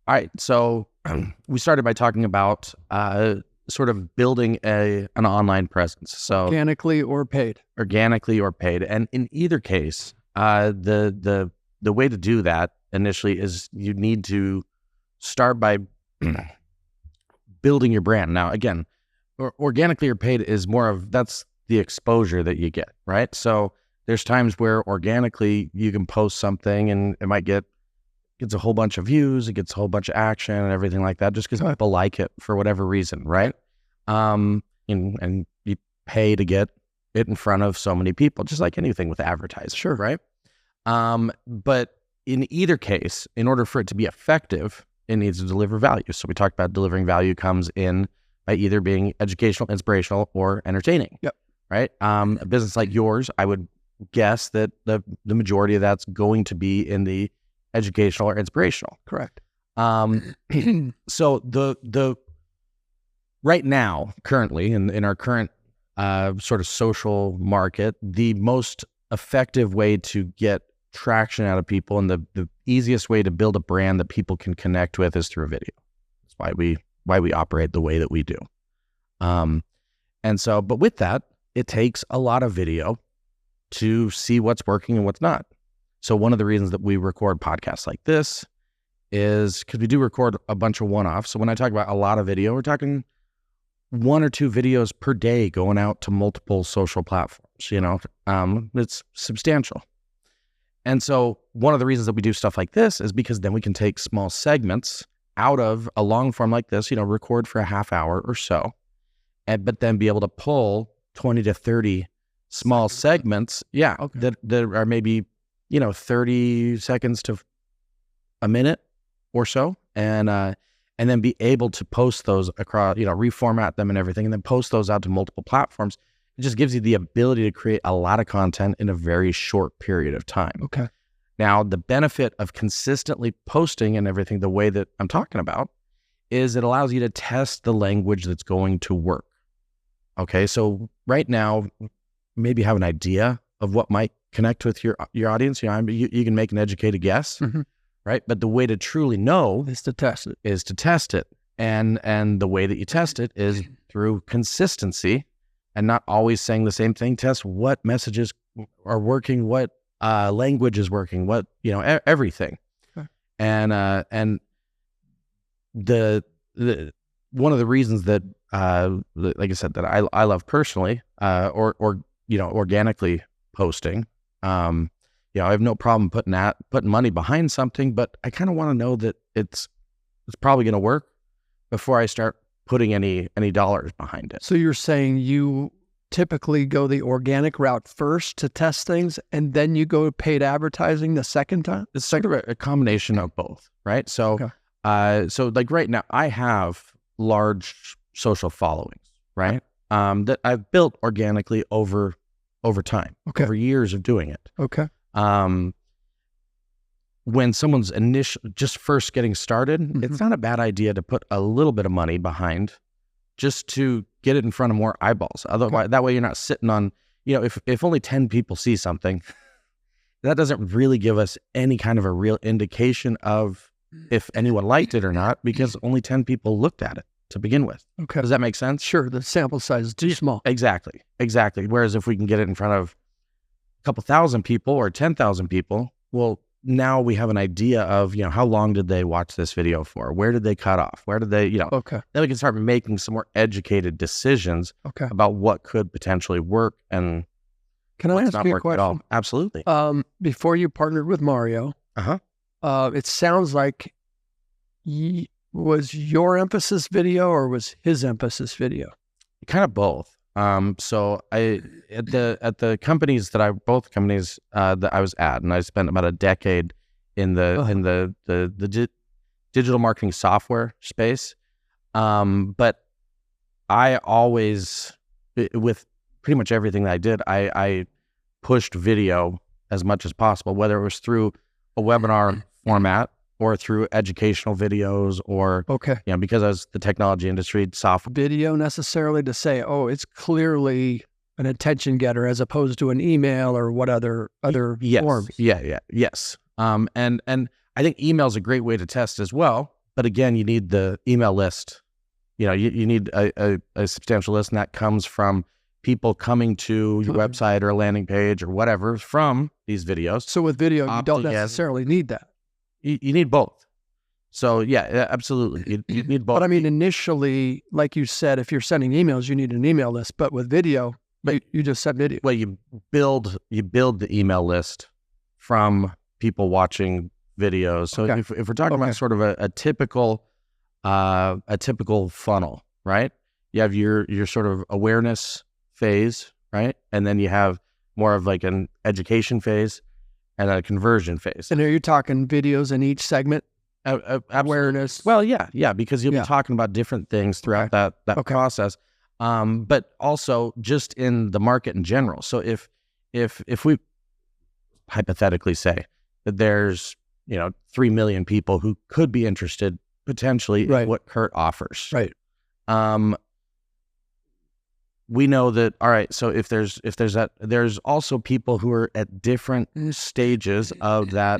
All right. So we started by talking about sort of building an online presence. So Organically or paid. organically or paid. And in either case, the way to do that initially is you need to start by building your brand. Now, again, organically or paid is more of, that's the exposure that you get, right? So there's times where organically you can post something and it gets a whole bunch of views, it gets a whole bunch of action and everything like that, just because people like it for whatever reason, right? And you pay to get it in front of so many people, just like anything with advertising, Sure. right? But in either case, in order for it to be effective, it needs to deliver value. So we talked about delivering value comes in by either being educational, inspirational, or entertaining. Yep. Right? A business like yours, I would guess that the majority of that's going to be in the educational or inspirational. Correct. So the right now, currently, in our current sort of social market, the most effective way to get traction out of people and the easiest way to build a brand that people can connect with is through a video. That's why we operate the way that we do. And so, but with that, it takes a lot of video to see what's working and what's not. So one of the reasons that we record podcasts like this is because we do record a bunch of one-offs. So when I talk about a lot of video, we're talking 1 or 2 videos per day going out to multiple social platforms, it's substantial. And so one of the reasons that we do stuff like this is because then we can take small segments out of a long form like this, record for a half hour or so, but then be able to pull 20 to 30 small segments, that are maybe, 30 seconds to a minute or so, and then be able to post those across, reformat them and everything, and then post those out to multiple platforms. It just gives you the ability to create a lot of content in a very short period of time. Okay. Now, the benefit of consistently posting and everything the way that I'm talking about is it allows you to test the language that's going to work. Okay, so right now, maybe have an idea of what might connect with your audience. You can make an educated guess, right? But the way to truly know Is to test it. And the way that you test it is through consistency and not always saying the same thing. Test what messages are working, what language is working, what, everything. Okay. And the one of the reasons that, like I said, that I love personally, or organically posting, I have no problem putting money behind something, but I kind of want to know that it's probably going to work before I start putting any dollars behind it. So you're saying you typically go the organic route first to test things, and then you go paid advertising the second time? It's sort of a combination of both, right? So, so like right now, I have large social followings, right? That I've built organically over time, over years of doing it. Okay. When someone's just first getting started, it's not a bad idea to put a little bit of money behind just to get it in front of more eyeballs. Otherwise, that way you're not sitting on, if only 10 people see something, that doesn't really give us any kind of a real indication of if anyone liked it or not, because only 10 people looked at it to begin with. Okay. Does that make sense? Sure. The sample size is too small. Exactly. Whereas if we can get it in front of a couple thousand people or 10,000 people, well, now we have an idea of, how long did they watch this video for? Where did they cut off? Where did they, Okay. Then we can start making some more educated decisions about what could potentially work and can I ask you a question? At all. Absolutely. Before you partnered with Mario, it sounds like was your emphasis video or was his emphasis video? Kind of both. So at the companies that both companies that I was at, and I spent about a decade in the digital marketing software space. But I always, with pretty much everything that I did, I pushed video as much as possible, whether it was through a webinar format or through educational videos or, because I was the technology industry, software. Video necessarily to say, it's clearly an attention getter as opposed to an email or what other forms. Yes. And I think email is a great way to test as well, But again, you need the email list. You need a substantial list, and that comes from people coming to your website or a landing page or whatever from these videos. So with video, you don't necessarily need that. You need both. So yeah, absolutely. You need both. But I mean, initially, like you said, if you're sending emails, you need an email list. But with video, you just send video. Well, you build the email list from people watching videos. So if we're talking about sort of a typical funnel, right? You have your sort of awareness phase, right? And then you have more of like an education phase and a conversion phase. And are you talking videos in each segment? Awareness. Well, yeah, because you'll be talking about different things throughout that process. But also just in the market in general. So if we hypothetically say that there's 3 million people who could be interested potentially in what Curt offers, right? We know that. All right. So if there's that, there's also people who are at different stages of that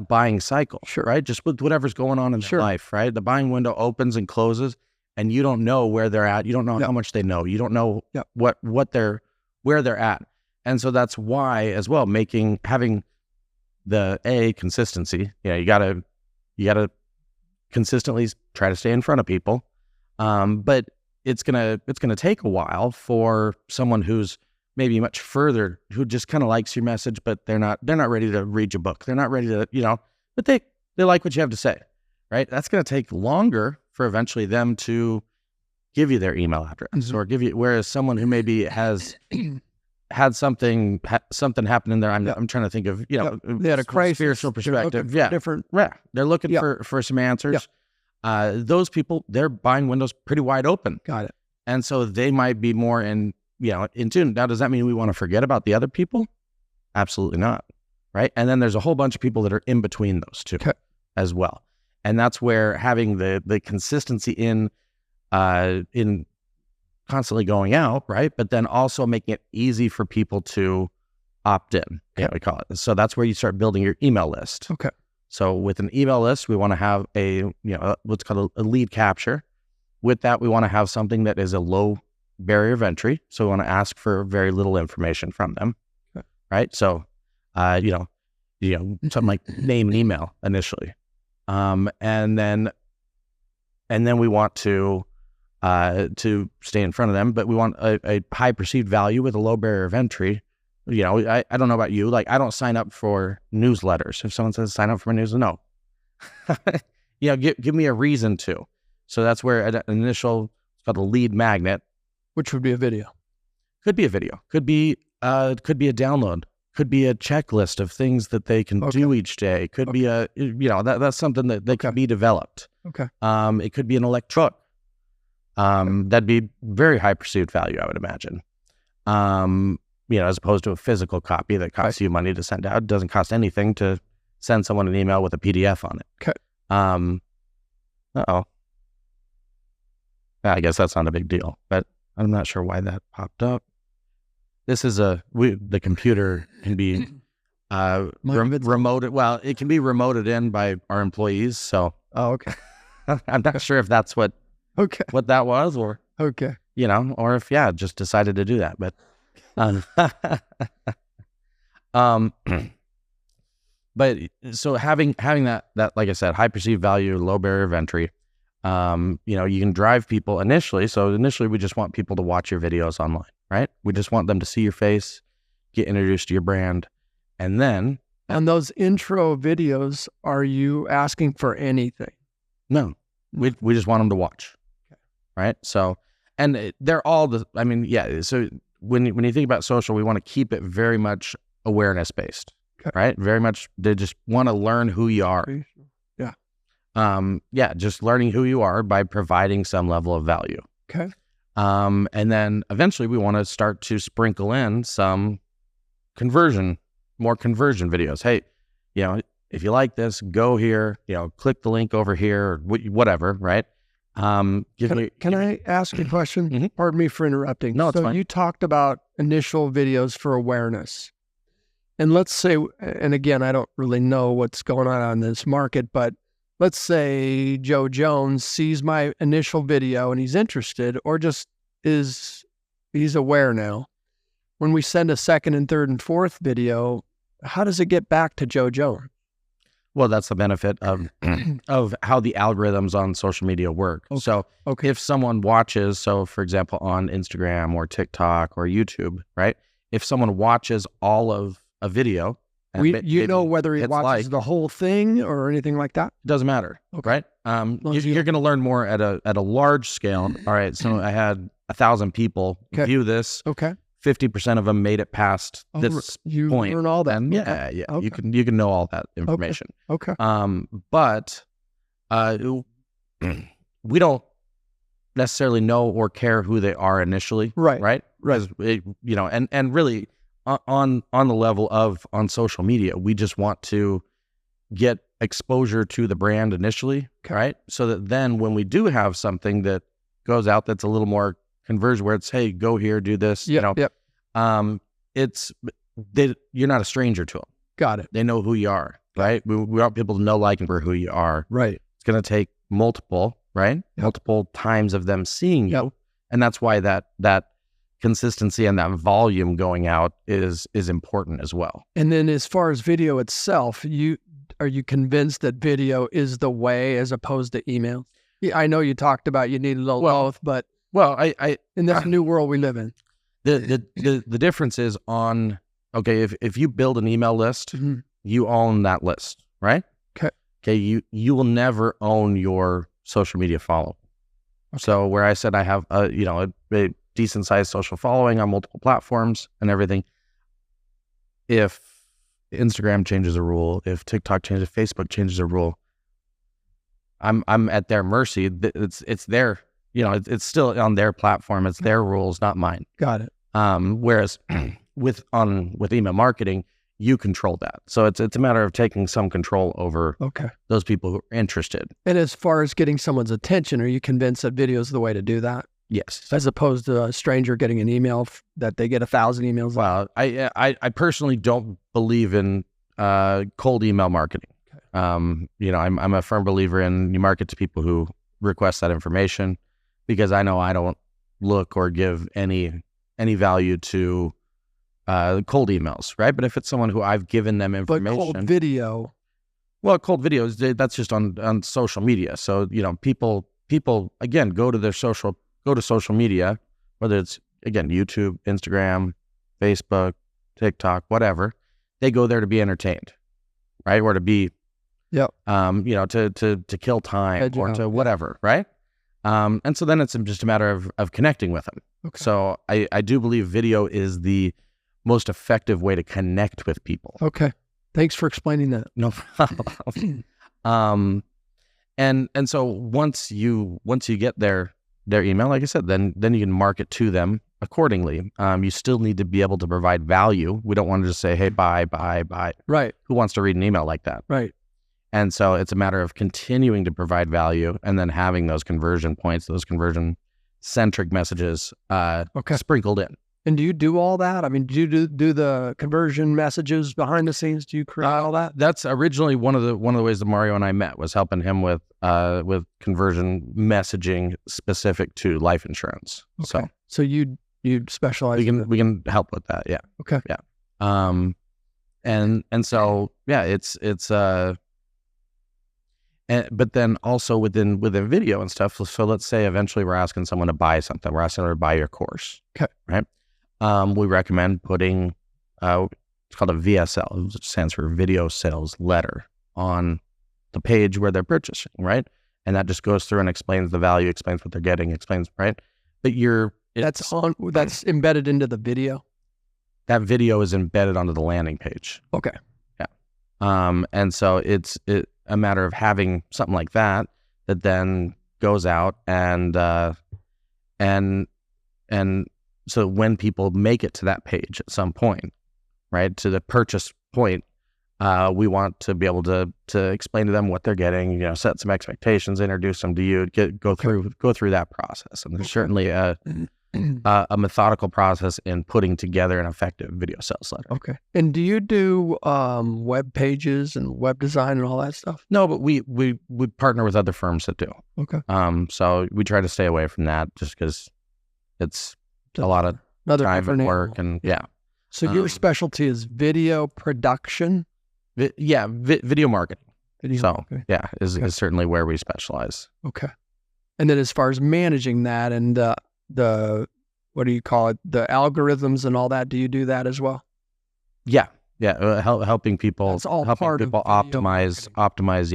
buying cycle, right? Just with whatever's going on in their life, right? The buying window opens and closes, and you don't know where they're at. You don't know how much they know. You don't know where they're at. And so that's why as well, having the consistency. You gotta consistently try to stay in front of people. But it's gonna take a while for someone who's maybe much further, who just kind of likes your message, but they're not ready to read your book. They're not ready to, but they like what you have to say, right? That's going to take longer for eventually them to give you their email address or give you, whereas someone who maybe has had something happen in there. I'm trying to think of, they had a crisis, spiritual perspective. Different. Yeah. They're looking for some answers. Those people, their buying window's pretty wide open. Got it. And so they might be more in tune. Now, does that mean we want to forget about the other people? Absolutely not. Right. And then there's a whole bunch of people that are in between those two as well. And that's where having the consistency in constantly going out, right? But then also making it easy for people to opt in, we call it. So that's where you start building your email list. Okay. So with an email list, we want to have what's called a lead capture. With that, we want to have something that is a low barrier of entry. So we want to ask for very little information from them, right? So, something like name and email initially. And then we want to stay in front of them, but we want a high perceived value with a low barrier of entry. I don't know about you, like I don't sign up for newsletters. If someone says sign up for a newsletter, no. Give me a reason to. So that's where an initial, it's called a lead magnet. Which would be a video. Could be a video. Could be a download. Could be a checklist of things that they can do each day. Could be that's something that can be developed. Okay. It could be an electronic. That'd be very high perceived value, I would imagine. As opposed to a physical copy that costs you money to send out. It doesn't cost anything to send someone an email with a PDF on it. Okay. I guess that's not a big deal, but I'm not sure why that popped up. This is the computer can be remoted. Well, it can be remoted in by our employees. So, okay. I'm not sure if that's what that was, or or if just decided to do that. But, but so having that like I said, high perceived value, low barrier of entry. You can drive people initially. So initially we just want people to watch your videos online, right? We just want them to see your face, get introduced to your brand. And then on those intro videos, are you asking for anything? No, we just want them to watch. Right. So, and they're all so when you think about social, we want to keep it very much awareness based, right? Very much. They just want to learn who you are. Just learning who you are by providing some level of value. Okay. And then eventually we want to start to sprinkle in some more conversion videos. Hey, if you like this, go here, click the link over here, or whatever, right? Can I ask a question? Mm-hmm. Pardon me for interrupting. No, it's fine. You talked about initial videos for awareness. And let's say, and again, I don't really know what's going on this market, but let's say Joe Jones sees my initial video and he's interested, or just he's aware now. When we send a second and third and fourth video, how does it get back to Joe Jones? Well, that's the benefit of how the algorithms on social media work. Okay. So if someone watches, so for example, on Instagram or TikTok or YouTube, right? If someone watches all of a video, you know whether he watches the whole thing or anything like that? It doesn't matter, right? You're going to learn more at a large scale. All right, so I had 1,000 people view this. Okay. 50% of them made it past this point. You learn all that. And yeah. Okay. You can know all that information. Okay. But we don't necessarily know or care who they are initially. Right. And really on the level of on social media, we just want to get exposure to the brand initially, right? So that then when we do have something that goes out that's a little more conversion, where it's, hey, go here, do this, you're not a stranger to them. Got it. They know who you are, right? We want people to know, like, and for who you are. Right. It's going to take multiple times of them seeing you. And that's why that consistency and that volume going out is important as well. And then as far as video itself, are you convinced that video is the way as opposed to email? Yeah, I know you talked about you need a little both, but I in this new world we live in, the difference is on if you build an email list, you own that list, right? Okay, you will never own your social media follow. So where I said I have a decent sized social following on multiple platforms and everything, if Instagram changes a rule, if TikTok changes, Facebook changes a rule, I'm at their mercy. It's their, it's still on their platform. It's their rules, not mine. Got it. Whereas with email marketing, you control that. So it's a matter of taking some control over those people who are interested. And as far as getting someone's attention, are you convinced that video is the way to do that? Yes. As opposed to a stranger getting an email that they get 1,000 emails. Well, I personally don't believe in cold email marketing. I'm a firm believer in you market to people who request that information, because I know I don't look or give any value to cold emails, right? But if it's someone who I've given them information, but cold video, cold videos, that's just on social media. So people again go to social media, whether it's again YouTube, Instagram, Facebook, TikTok, whatever. They go there to be entertained, right? Or to be to kill time or to whatever, right? And so then it's just a matter of connecting with them. Okay. So I do believe video is the most effective way to connect with people. Okay. Thanks for explaining that. No problem. And so once you get their email, like I said, then you can market to them accordingly. You still need to be able to provide value. We don't want to just say, hey, buy. Right. Who wants to read an email like that? Right. And so it's a matter of continuing to provide value and then having those conversion points, those conversion-centric messages sprinkled in. And do you do all that? I mean, do you do the conversion messages behind the scenes? Do you create all that? That's originally one of the ways that Mario and I met, was helping him with conversion messaging specific to life insurance. Okay. So you specialize. We can help with that. Yeah. Okay. Yeah. And so it's but then also within video and stuff. So let's say eventually we're asking someone to buy something. We're asking them to buy your course. Okay. Right. We recommend putting it's called a VSL, which stands for video sales letter, on the page where they're purchasing, right? And that just goes through and explains the value, explains what they're getting, explains, right? But that's embedded into the video. That video is embedded onto the landing page. Okay. Yeah. And so it's a matter of having something like that then goes out and so when people make it to that page at some point, right, to the purchase point, we want to be able to explain to them what they're getting, set some expectations, introduce them to you, go through that process. And there's certainly a methodical process in putting together an effective video sales letter. Okay. And do you do web pages and web design and all that stuff? No, but we partner with other firms that do. Okay. So we try to stay away from that just because it's a lot of time and work and yeah. So your specialty is video production? Video marketing. Okay. Yeah, is certainly where we specialize. Okay. And then as far as managing that and the what do you call it? The algorithms and all that, do you do that as well? Yeah. Helping people, That's all helping part people of video optimize.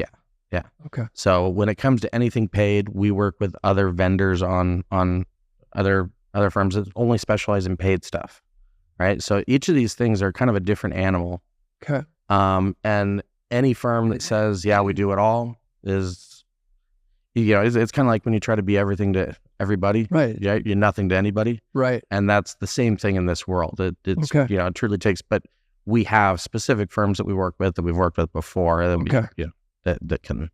Yeah. Okay. So when it comes to anything paid, we work with other vendors on other firms that only specialize in paid stuff, right? So each of these things are kind of a different animal. Okay. And any firm that says, yeah, we do it all is, it's kind of like when you try to be everything to everybody. Right. Yeah, you're nothing to anybody. Right. And that's the same thing in this world. It's it truly takes, but we have specific firms that we work with that we've worked with before that can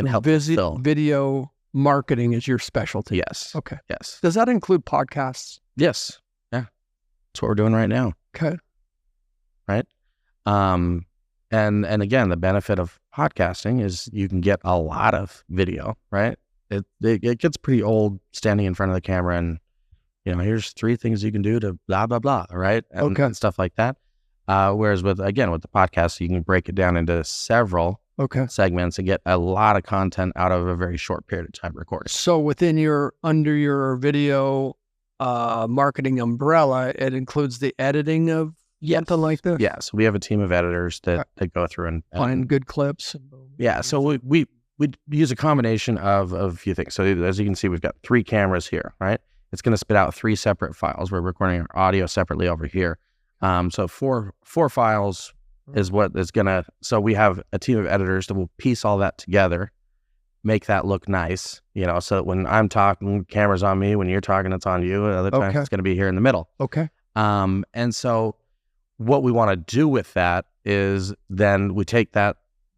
help fill. Video marketing is your specialty. Yes. Okay. Yes. Does that include podcasts? Yes. Yeah. That's what we're doing right now. Okay. Right. And again, the benefit of podcasting is you can get a lot of video, right? It gets pretty old standing in front of the camera and, here's 3 things you can do to blah, blah, blah, right? And stuff like that. Whereas with the podcast, you can break it down into several segments and get a lot of content out of a very short period of time recording. So under your video marketing umbrella, it includes the editing of something like this? Yeah. So we have a team of editors that go through and find good clips. Yeah. So we use a combination of a few things. So as you can see, we've got 3 cameras here, right? It's going to spit out 3 separate files. We're recording our audio separately over here. So four files is what is going to, so we have a team of editors that will piece all that together, make that look nice, so that when I'm talking, camera's on me, when you're talking, it's on you. Other times it's going to be here in the middle. Okay. And so what we want to do with that is then we take that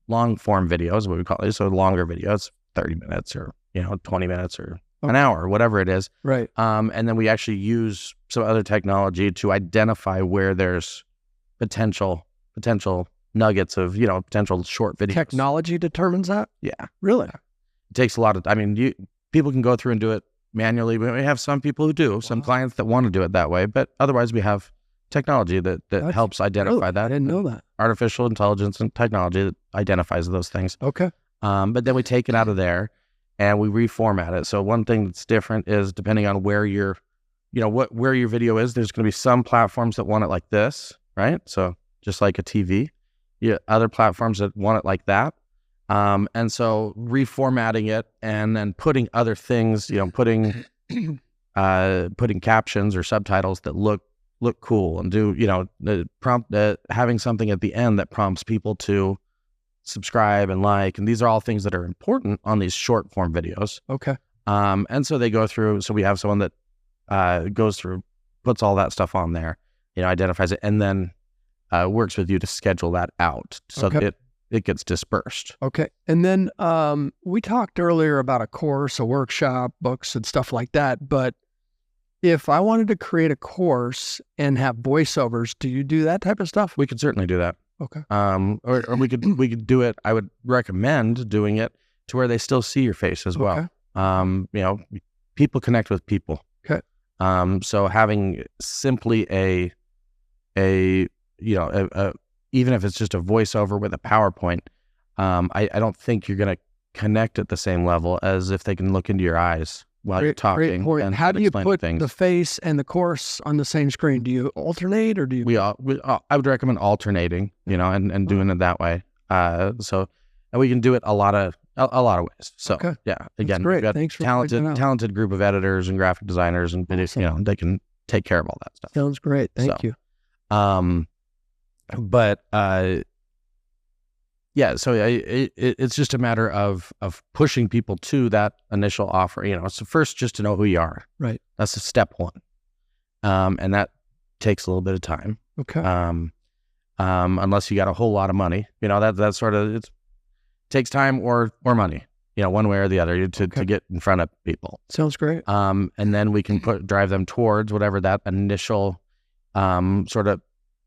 long form video is what we call it. So longer videos, 30 minutes or, 20 minutes or an hour, whatever it is. Right. And then we actually use some other technology to identify where there's potential nuggets of, potential short videos. Technology determines that? Yeah. Really? It takes a lot of, people can go through and do it manually. We have some people who do, some clients that want to do it that way, but otherwise we have technology that helps identify that. I didn't know that. Artificial intelligence and technology that identifies those things. Okay. But then we take it out of there and we reformat it. So one thing that's different is depending on where where your video is, there's going to be some platforms that want it like this, right? So just like a TV. Yeah, other platforms that want it like that. And so reformatting it and then putting other things, putting captions or subtitles that look cool and do, the prompt, having something at the end that prompts people to subscribe and like, and these are all things that are important on these short form videos. Okay. And so they go through, so we have someone that goes through, puts all that stuff on there, identifies it, and then works with you to schedule that out so that it gets dispersed. Okay. And then we talked earlier about a course, a workshop, books and stuff like that, but if I wanted to create a course and have voiceovers, do you do that type of stuff? We could certainly do that. Okay. Or we could do it. I would recommend doing it to where they still see your face as well. People connect with people. Okay. So having simply even if it's just a voiceover with a PowerPoint, I don't think you're going to connect at the same level as if they can look into your eyes while you're talking. And how do you put things. the face and the course on the same screen? Do you alternate or do you? I would recommend alternating, and doing it that way. And we can do it a lot of ways. So yeah, again, great. We've got Thanks for talented group of editors and graphic designers and awesome. They can take care of all that stuff. Sounds great. Thank you. But so it's just a matter of pushing people to that initial offer. So first, just to know who you are. Right. That's step 1, and that takes a little bit of time. Okay. Unless you got a whole lot of money, that sort of it takes time or money. one way or the other to get in front of people. Sounds great. And then we can drive them towards whatever that initial sort of,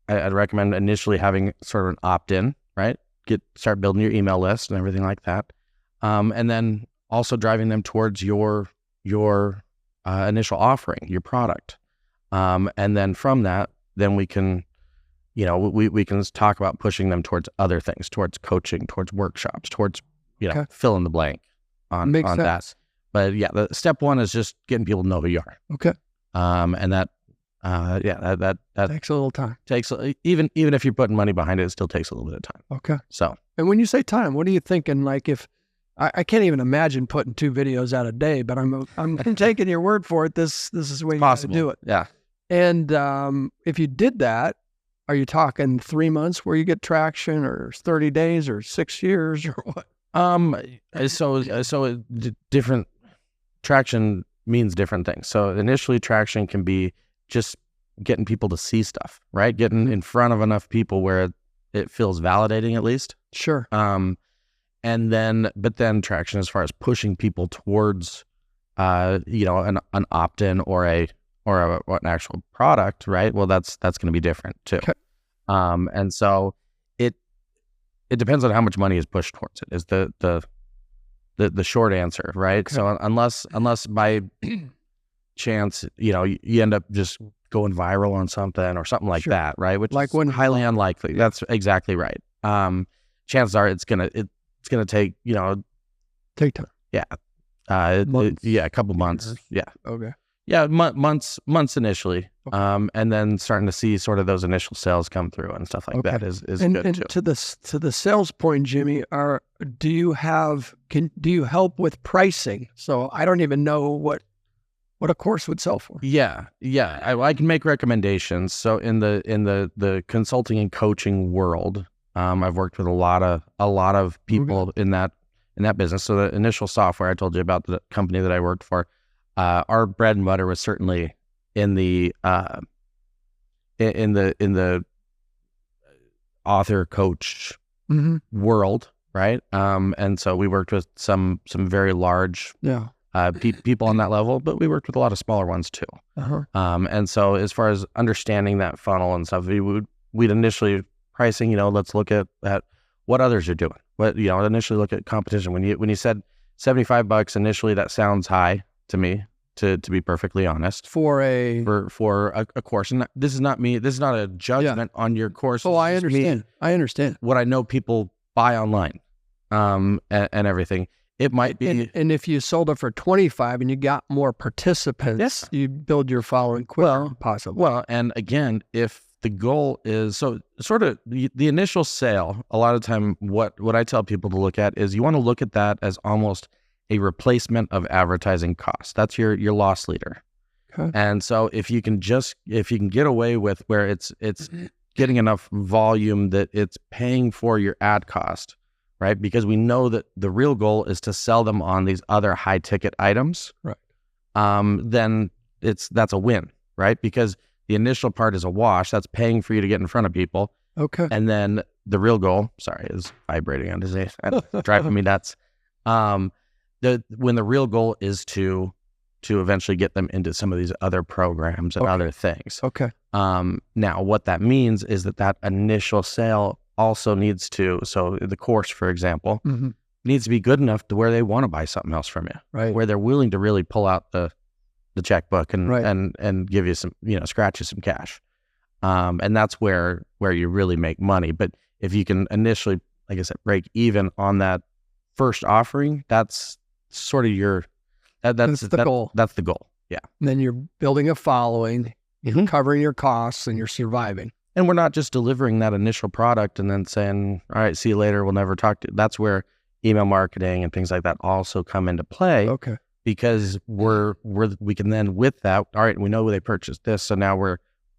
I'd recommend initially having sort of an opt-in, right? Start building your email list and everything like that. And then also driving them towards your initial offering, your product. And then from that, then we can, we can talk about pushing them towards other things, towards coaching, towards workshops, towards, fill in the blank on that. But yeah, the step one is just getting people to know who you are. Okay. And that takes a little time. Even if you're putting money behind it, it still takes a little bit of time. Okay. So, and when you say time, what are you thinking? Like if I can't even imagine putting 2 videos out a day, but I'm taking your word for it. This is the way you gotta do it. Yeah. And if you did that, are you talking 3 months where you get traction, or 30 days, or 6 years, or what? So different traction means different things. So initially, traction can be just getting people to see stuff, right? Getting in front of enough people where it feels validating, at least. Sure. And then traction as far as pushing people towards, an opt-in or an actual product, right? Well, that's going to be different too. Okay. And so it depends on how much money is pushed towards it, is the short answer, right? Okay. So unless by chance, you end up just going viral on something or something like that, right? Which is highly unlikely. That's exactly right. Chances are it's gonna take take time. Yeah. A couple months. Years. Yeah. Okay. Yeah, months initially, okay. And then starting to see sort of those initial sales come through and stuff like that is good too. And to the sales point, Jimmy, do you help with pricing? So I don't even know what a course would sell for. Yeah, I can make recommendations. So in the consulting and coaching world, I've worked with a lot of people in that business. So the initial software I told you about, the company that I worked for. Our bread and butter was certainly in the author coach world, right? And so we worked with some very large people on that level, but we worked with a lot of smaller ones too. And so as far as understanding that funnel and stuff, we'd initially pricing. Let's look at what others are doing. But initially look at competition. When you said $75 initially, that sounds high to me, to be perfectly honest, for a course. And this is not me. This is not a judgment on your course. Oh, I understand. I understand what I know people buy online, and everything. It might be, and if you sold it for 25 and you got more participants, yes, you build your following quicker, possibly. Well, and again, if the goal is so sort of the initial sale, a lot of time, what I tell people to look at is you want to look at that as almost a replacement of advertising costs. That's your loss leader. Okay. And so if you can get away with where it's getting enough volume that it's paying for your ad cost, right? Because we know that the real goal is to sell them on these other high ticket items. Right. Then that's a win, right? Because the initial part is a wash. That's paying for you to get in front of people. Okay. And then the real goal, is vibrating on his face, driving me nuts. When the real goal is to eventually get them into some of these other programs and other things. Okay. Now what that means is that initial sale also needs to, so the course, for example, needs to be good enough to where they want to buy something else from you, right? Where they're willing to really pull out the checkbook and give you some, scratch you some cash. And that's where you really make money. But if you can initially, like I said, break even on that first offering, that's sort of that's the goal. That's the goal. Yeah. And then you're building a following, you're covering your costs, and you're surviving. And we're not just delivering that initial product and then saying, all right, see you later, we'll never talk to you. That's where email marketing and things like that also come into play. Okay. Because we can then, with that, all right, we know they purchased this, so now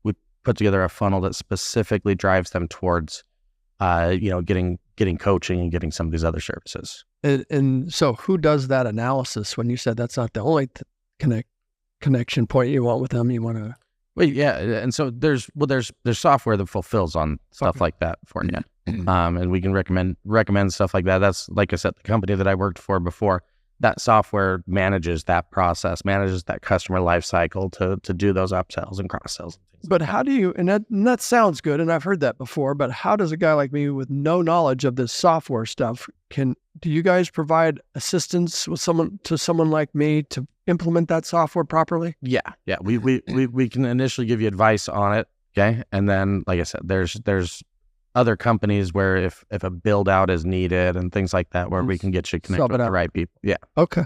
we put together a funnel that specifically drives them towards getting coaching and getting some of these other services. And so who does that analysis when you said that's not the only connection point you want with them? You want to... Well, yeah. And so there's software that fulfills on stuff like that for you. and we can recommend stuff like that. That's, like I said, the company that I worked for before. That software manages that process, manages that customer life cycle to do those upsells and cross sells. But how do you, and that sounds good, and I've heard that before, but how does a guy like me with no knowledge of this software stuff, do you guys provide assistance with someone like me to implement that software properly? Yeah. We can initially give you advice on it, okay? And then, like I said, there's other companies where if a build out is needed and things like that, where we can get you connected with the right people. Yeah. Okay.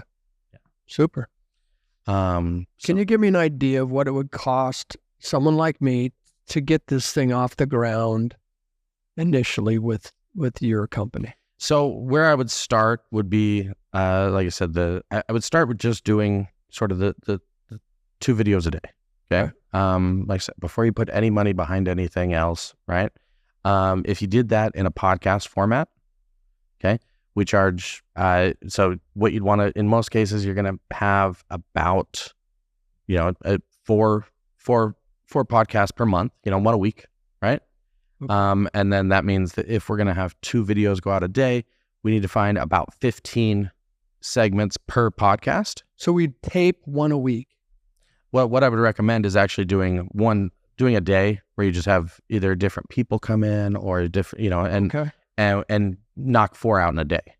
Yeah. Super. Can you give me an idea of what it would cost someone like me to get this thing off the ground initially with your company? So where I would start would be, like I said, I would start with just doing sort of the 2 videos a day. Okay. Like I said, before you put any money behind anything else, right? If you did that in a podcast format, okay, we charge, so what you'd want to, in most cases, you're going to have about, four podcasts per month, 1 a week, right? Okay. And then that means that if we're going to have 2 videos go out a day, we need to find about 15 segments per podcast. So we tape 1 a week. Well, what I would recommend is actually doing a day where you just have either different people come in or different, and knock 4 out in a day.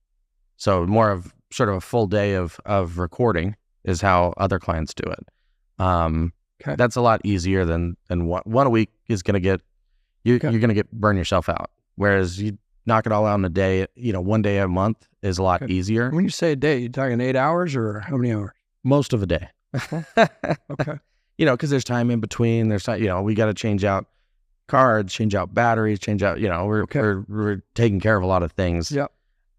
So more of sort of a full day of recording is how other clients do it. That's a lot easier than one a week is going to get, you're going to burn yourself out. Whereas you knock it all out in a day, 1 day a month is a lot easier. When you say a day, you're talking 8 hours or how many hours? Most of a day. Okay. Because there's time in between. There's time, we got to change out cards, change out batteries, change out, we're taking care of a lot of things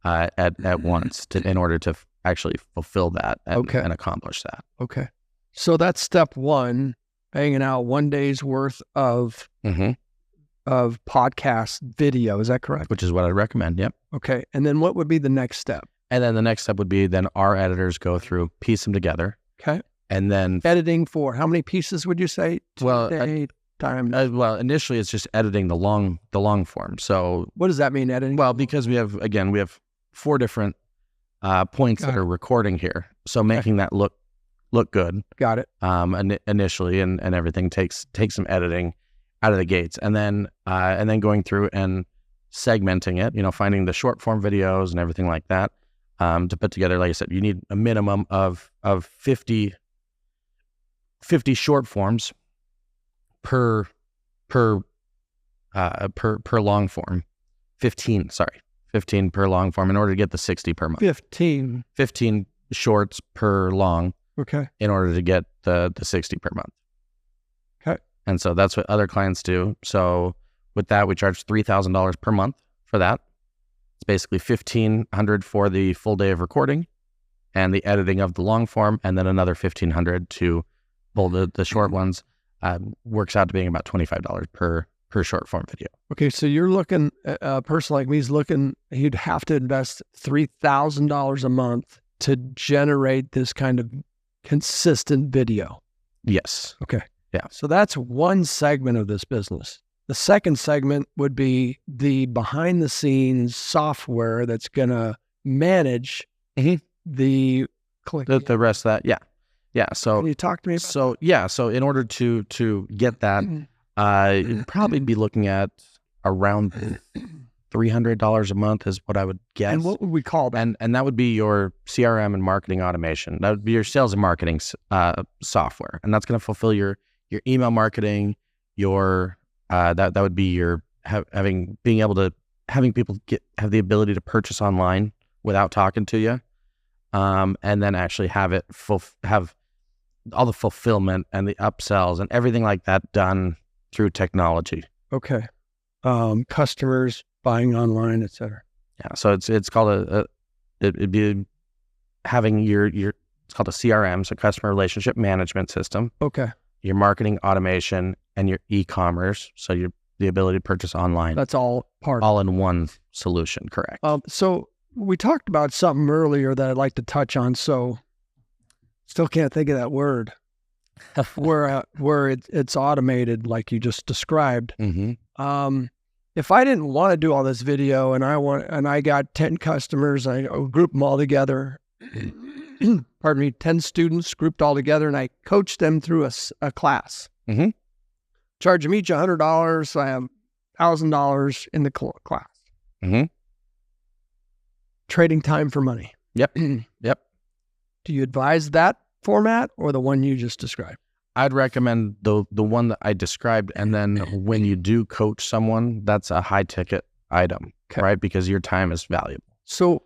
at once in order to actually fulfill that and accomplish that. Okay. So that's step 1, hanging out 1 day's worth of podcast video. Is that correct? Which is what I recommend. Yep. Okay. And then what would be the next step? And then the next step would be then our editors go through, piece them together. Okay. And then editing for how many pieces would you say? Initially it's just editing the long form. So what does that mean, editing? Well, because we have 4 different points that are recording here. So making that look good. Got it. Initially and everything takes some editing out of the gates, and then going through and segmenting it. Finding the short form videos and everything like that to put together. Like I said, you need a minimum of 50 short forms per long form. 15 per long form in order to get the 60 per month. 15 shorts per long. Okay. In order to get the 60 per month. Okay. And so that's what other clients do. So with that, we charge $3,000 per month for that. It's basically $1,500 for the full day of recording and the editing of the long form, and then another $1,500 to pull the short ones. Works out to being about $25 per short form video. Okay, so you're looking, a person like me is looking, he'd have to invest $3,000 a month to generate this kind of consistent video. Yes. Okay. Yeah. So that's one segment of this business. The second segment would be the behind the scenes software that's going to manage the click. The rest of that. Yeah. Yeah. So can you talk to me about that? So in order to get that, you'd probably be looking at around $300 a month is what I would guess. And what would we call that? And that would be your CRM and marketing automation. That would be your sales and marketing software, and that's going to fulfill your email marketing. Your that would be your having people have the ability to purchase online without talking to you, and then actually have all the fulfillment and the upsells and everything like that done through technology. Okay, customers buying online, etc. Yeah, so it's called it'd be having it's called a CRM, so customer relationship management system. Okay. Your marketing automation and your e-commerce, so the ability to purchase online. That's all in one solution, correct? So we talked about something earlier that I'd like to touch on. So still can't think of that word. where it's automated like you just described. Mm-hmm. if I didn't want to do all this video and I got 10 customers, I group them all together, pardon me, 10 students grouped all together, and I coached them through a class. Mm-hmm. Charge them each $100, so I have $1,000 in the class. Mm-hmm. Trading time for money. Yep. Yep. Do you advise that format or the one you just described? I'd recommend the one that I described. And then when you do coach someone, that's a high ticket item, right? Because your time is valuable. So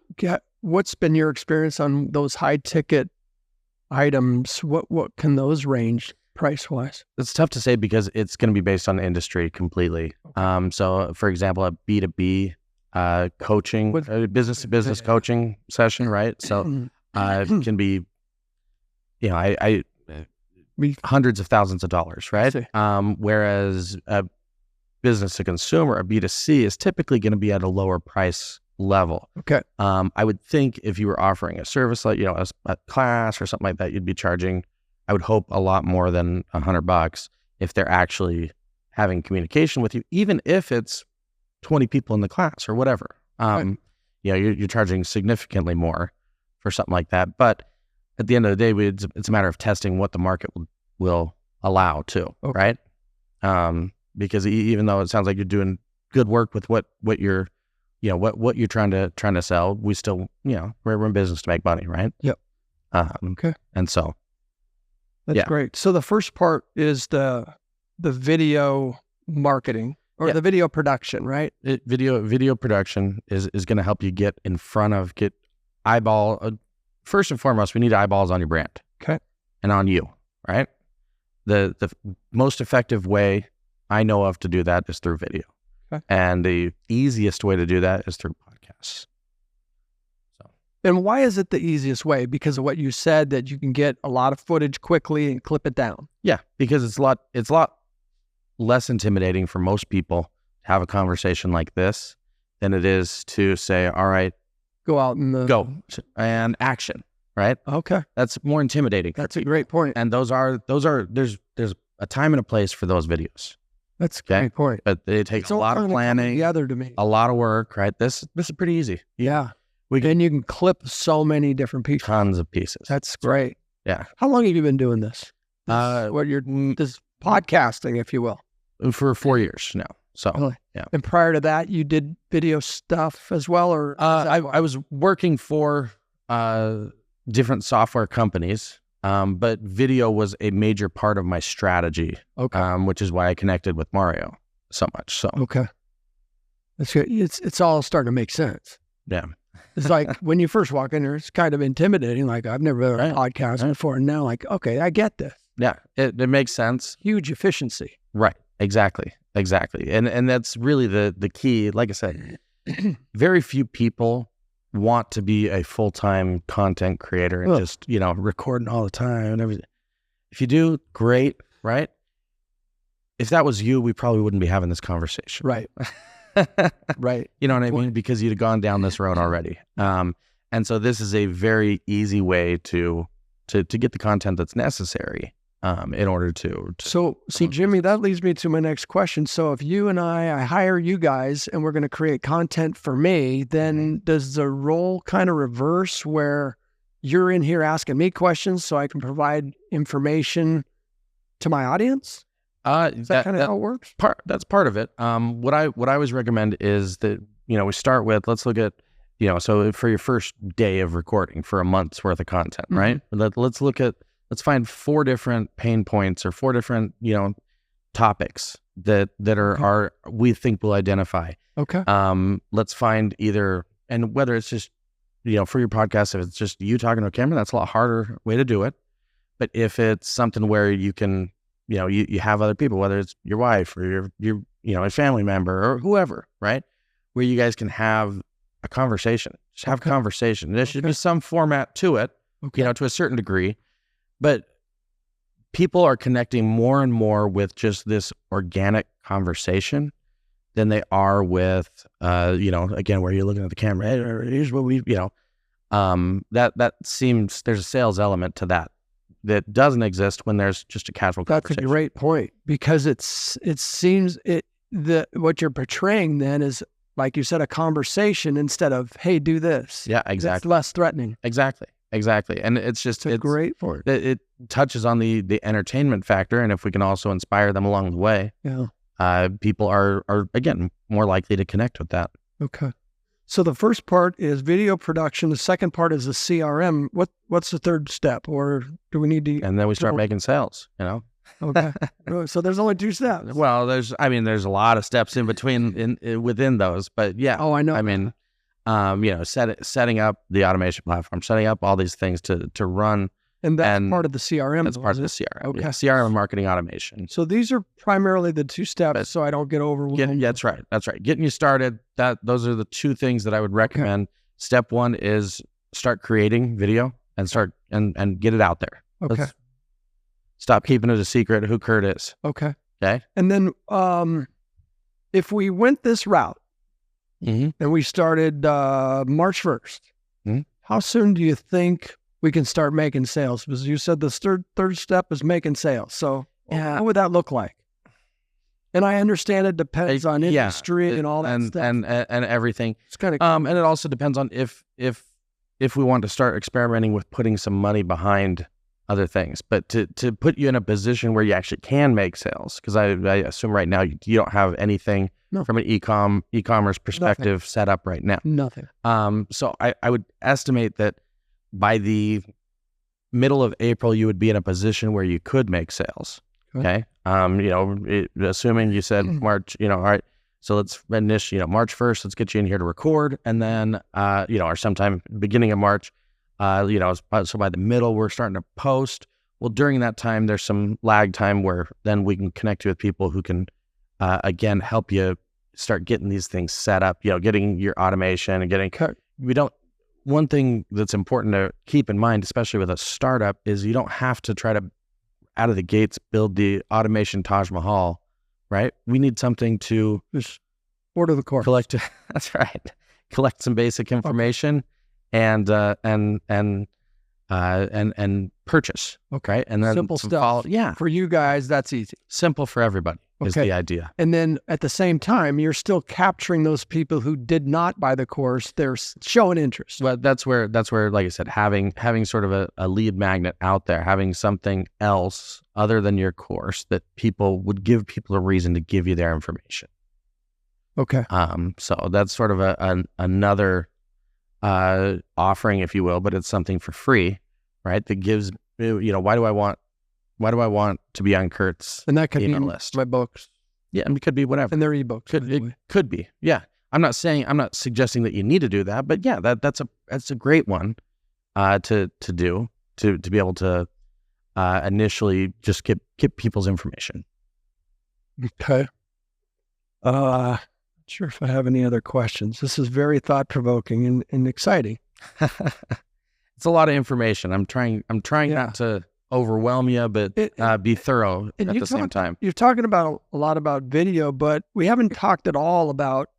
what's been your experience on those high ticket items? What can those range price wise? It's tough to say because it's going to be based on the industry completely. So for example, a B2B coaching, business to business coaching session, right? So it can be, I hundreds of thousands of dollars, right? Whereas a business to consumer, a B2C, is typically going to be at a lower price level. Okay. I would think if you were offering a service like, a class or something like that, you'd be charging, I would hope, a lot more than $100 if they're actually having communication with you, even if it's 20 people in the class or whatever. You're charging significantly more for something like that. But at the end of the day, it's a matter of testing what the market will allow too, right? Because even though it sounds like you're doing good work with what you're, what you're trying to sell, we still, we're in business to make money, right? Yep. And so that's great. So the first part is the video marketing or the video production, right? Video production is going to help you get eyeball. First and foremost, we need eyeballs on your brand, and on you, right? The most effective way I know of to do that is through video, and the easiest way to do that is through podcasts. And why is it the easiest way? Because of what you said, that you can get a lot of footage quickly and clip it down. Yeah, because it's a lot less intimidating for most people to have a conversation like this than it is to say, all right, go out and go and action, right? Okay. That's more intimidating. That's a great point. And there's a time and a place for those videos. That's a great point. But it takes a lot of planning, together to me. A lot of work, right? This is pretty easy. Yeah. Then you can clip so many different pieces. Tons of pieces. That's great. Yeah. How long have you been doing this? This podcasting, if you will? For 4 years now. So, really? Yeah. And prior to that, you did video stuff as well, or? I was working for different software companies, but video was a major part of my strategy. Which is why I connected with Mario so much. So that's good. It's all starting to make sense. Yeah. It's like when you first walk in there, it's kind of intimidating. Like, I've never done a podcast before, and now, like, okay, I get this. Yeah, it makes sense. Huge efficiency. Right. Exactly. And that's really the key. Like I said, very few people want to be a full-time content creator and just, recording all the time and everything. If you do, great, right? If that was you, we probably wouldn't be having this conversation. Right. Right. You know what I mean? Because you'd have gone down this road already. And so this is a very easy way to get the content that's necessary in order to So see, Jimmy, that leads me to my next question. So if you and I hire you guys and we're going to create content for me, then does the role kind of reverse where you're in here asking me questions so I can provide information to my audience? Is that kind of how it works? That's part of it. What I always recommend is that, we start with, let's look at, so for your first day of recording for a month's worth of content, right? Let's find 4 different pain points or 4 different, topics that are we think will identify. Okay. Let's find either, and whether it's just, for your podcast, if it's just you talking to a camera, that's a lot harder way to do it. But if it's something where you can, you have other people, whether it's your wife or your a family member or whoever, right? Where you guys can have a conversation. Just have a conversation. There should be some format to it, to a certain degree. But people are connecting more and more with just this organic conversation than they are with, again, where you're looking at the camera. Hey, here's what we, that seems, there's a sales element to that doesn't exist when there's just a casual conversation. That's a great point, because it seems what you're portraying then is, like you said, a conversation instead of, hey, do this. Yeah, exactly. It's less threatening. Exactly. And it's just, it's great for it. It touches on the entertainment factor. And if we can also inspire them along the way, people are again, more likely to connect with that. Okay. So the first part is video production. The second part is the CRM. What's the third step, or do we need to? And then we start making sales, Okay. So there's only 2 steps. Well, there's a lot of steps in between within those, but yeah. Oh, I know. I mean, setting up the automation platform, setting up all these things to run. And that's part of the CRM. That's part of the CRM. Okay. Yeah, CRM and marketing automation. So these are primarily the 2 steps, so I don't get overwhelmed. That's right. Getting you started. Those are the 2 things that I would recommend. Okay. Step 1 is start creating video and start and get it out there. Okay. Stop keeping it a secret who Curt is. Okay. Okay. And then if we went this route and we started March 1st, how soon do you think we can start making sales? Because you said the third step is making sales. So what would that look like? And I understand it depends on industry and all that stuff. And everything. It's kind of and it also depends on if we want to start experimenting with putting some money behind other things, but to put you in a position where you actually can make sales, because I assume right now you don't have anything from an e-commerce perspective set up right now. Nothing. So I would estimate that by the middle of April you would be in a position where you could make sales. Okay. Assuming you said March, all right. So let's finish, March 1st, let's get you in here to record, and then or sometime beginning of March. So by the middle, we're starting to post. Well, during that time, there's some lag time where then we can connect you with people who can, again, help you start getting these things set up, getting your automation and getting, one thing that's important to keep in mind, especially with a startup, is you don't have to try to, out of the gates, build the automation Taj Mahal, right? We need something to just order the course. That's right. Collect some basic information. And purchase. Okay. Right? And then simple stuff. For you guys, that's easy. Simple for everybody is the idea. And then at the same time, you're still capturing those people who did not buy the course. They're showing interest. Well, that's where, like I said, having sort of a lead magnet out there, having something else other than your course that people would give people a reason to give you their information. Okay. So that's sort of another offering, if you will, but it's something for free, right? That gives, why do I want to be on Curt's and that could email be list? My books. Yeah, and it could be whatever. And they're ebooks. It could be. Yeah. I'm not suggesting that you need to do that, but yeah, that's a great one to do to be able to initially just get people's information. Okay. Sure if I have any other questions. This is very thought-provoking and exciting. It's a lot of information. I'm trying not to overwhelm you, but be thorough at the same time. You're talking about a lot about video, but we haven't talked at all about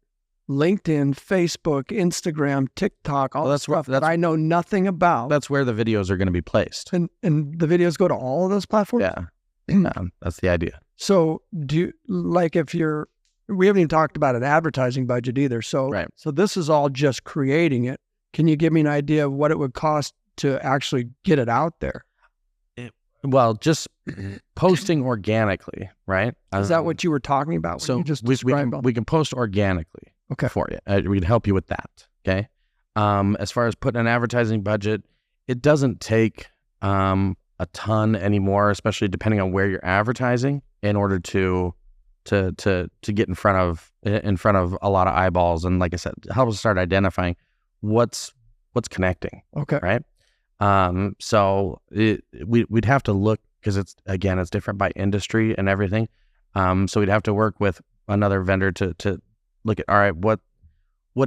LinkedIn, Facebook, Instagram, TikTok, all that stuff that I know nothing about. That's where the videos are going to be placed. And the videos go to all of those platforms? Yeah. That's the idea. So we haven't even talked about an advertising budget either. So, So this is all just creating it. Can you give me an idea of what it would cost to actually get it out there? Well, just posting organically, right? Is that what you were talking about? So we can post organically for you. We can help you with that. Okay. As far as putting an advertising budget, it doesn't take a ton anymore, especially depending on where you're advertising, in order to get in front of a lot of eyeballs, and like I said, help us start identifying what's connecting. Okay. Right. So we'd have to look, because it's different by industry and everything. So we'd have to work with another vendor to look at, all right, what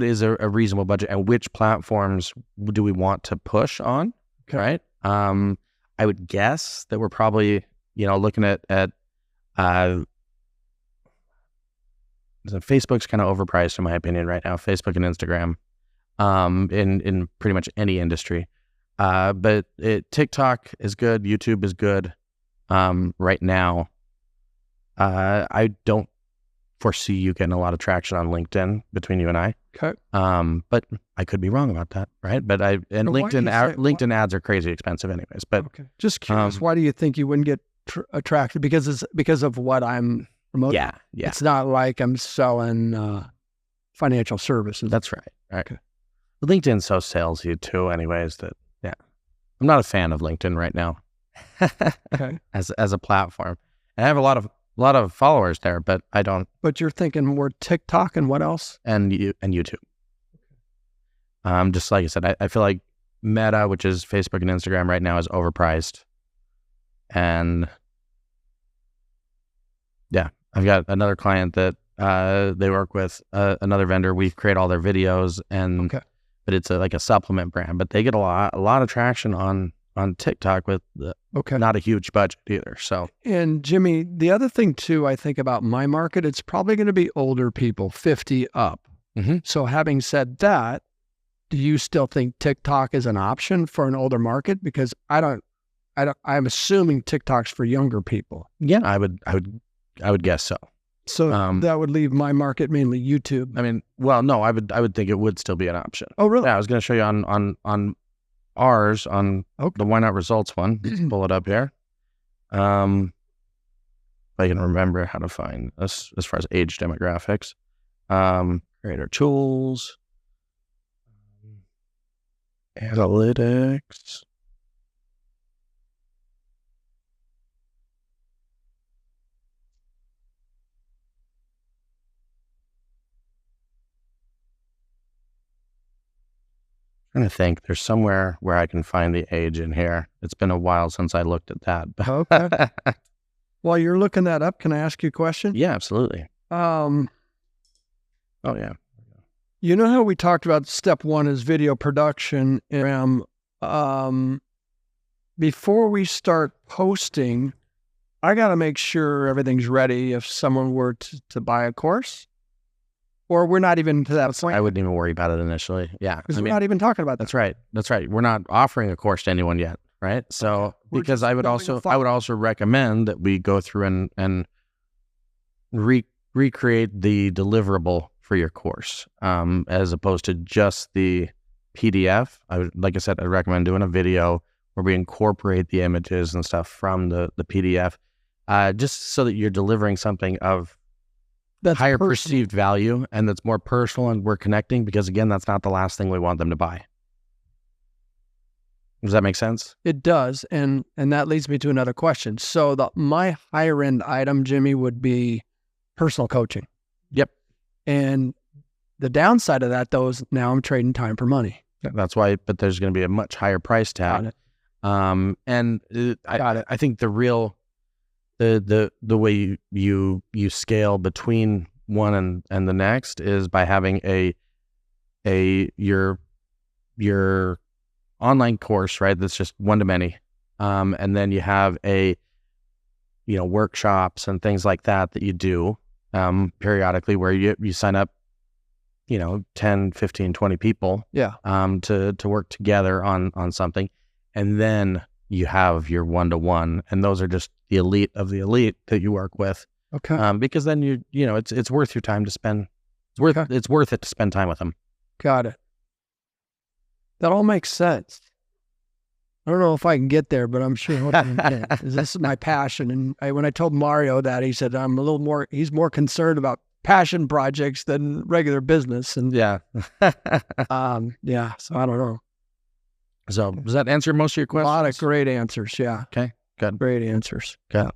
is a reasonable budget, and which platforms do we want to push on? Okay. Right. I would guess that we're probably, looking at so Facebook's kind of overpriced in my opinion right now, Facebook and Instagram, in pretty much any industry. But TikTok is good. YouTube is good. Right now, I don't foresee you getting a lot of traction on LinkedIn between you and I. Okay. But I could be wrong about that, right? But LinkedIn ads are crazy expensive anyways. But okay. Just curious, why do you think you wouldn't get attracted? Because it's because of what I'm promoting. Yeah. It's not like I'm selling financial services. That's right. Okay. LinkedIn's so salesy too, anyways. I'm not a fan of LinkedIn right now. Okay. As a platform, and I have a lot of followers there, but I don't. But you're thinking more TikTok and what else? And YouTube. Just like I said, I feel like Meta, which is Facebook and Instagram right now, is overpriced. And yeah, I've got another client that they work with another vendor. We create all their videos, but it's like a supplement brand. But they get a lot of traction on TikTok with not a huge budget either. So, and Jimmy, the other thing too, I think about my market, it's probably going to be older people, 50 up. Mm-hmm. So having said that, do you still think TikTok is an option for an older market? Because I'm assuming TikTok's for younger people. Yeah, I would guess so. So that would leave my market mainly YouTube. I mean, well, no, I would think it would still be an option. Oh, really? Yeah, I was going to show you on ours, on the Why Not Results one. Let's pull it up here. If I can remember how to find us as far as age demographics. Creator tools, analytics. Trying to think, there's somewhere where I can find the age in here. It's been a while since I looked at that. Okay. While you're looking that up, can I ask you a question? Yeah, absolutely. Oh yeah. You know how we talked about step one is video production, and before we start posting, I got to make sure everything's ready if someone were to buy a course. Or we're not even to that point. I wouldn't even worry about it initially. Yeah. Because we're not even talking about that. That's right. We're not offering a course to anyone yet. Right. So, because I would also recommend that we go through and recreate the deliverable for your course, as opposed to just the PDF. Like I said, I recommend doing a video where we incorporate the images and stuff from the PDF, just so that you're delivering something of that's higher perceived value and that's more personal, and we're connecting, because again, that's not the last thing we want them to buy. Does that make sense? It does. And that leads me to another question. So my higher end item, Jimmy, would be personal coaching. Yep. And the downside of that, though, is now I'm trading time for money. That's why, but there's going to be a much higher price tag. I think the real, the way you scale between one and the next is by having your online course, right? That's just one to many. And then you have workshops and things like that you do periodically, where you sign up 10, 15, 20 people to work together on something. And then you have your one-to-one, and those are just the elite of the elite that you work with. Okay. Because then it's worth your time to spend. It's worth it to spend time with them. Got it. That all makes sense. I don't know if I can get there, but I'm sure this is my passion. And when I told Mario that, he said he's more concerned about passion projects than regular business. And yeah. So I don't know. So does that answer most of your questions? A lot of great answers. Yeah. Okay, good. Great answers. Good.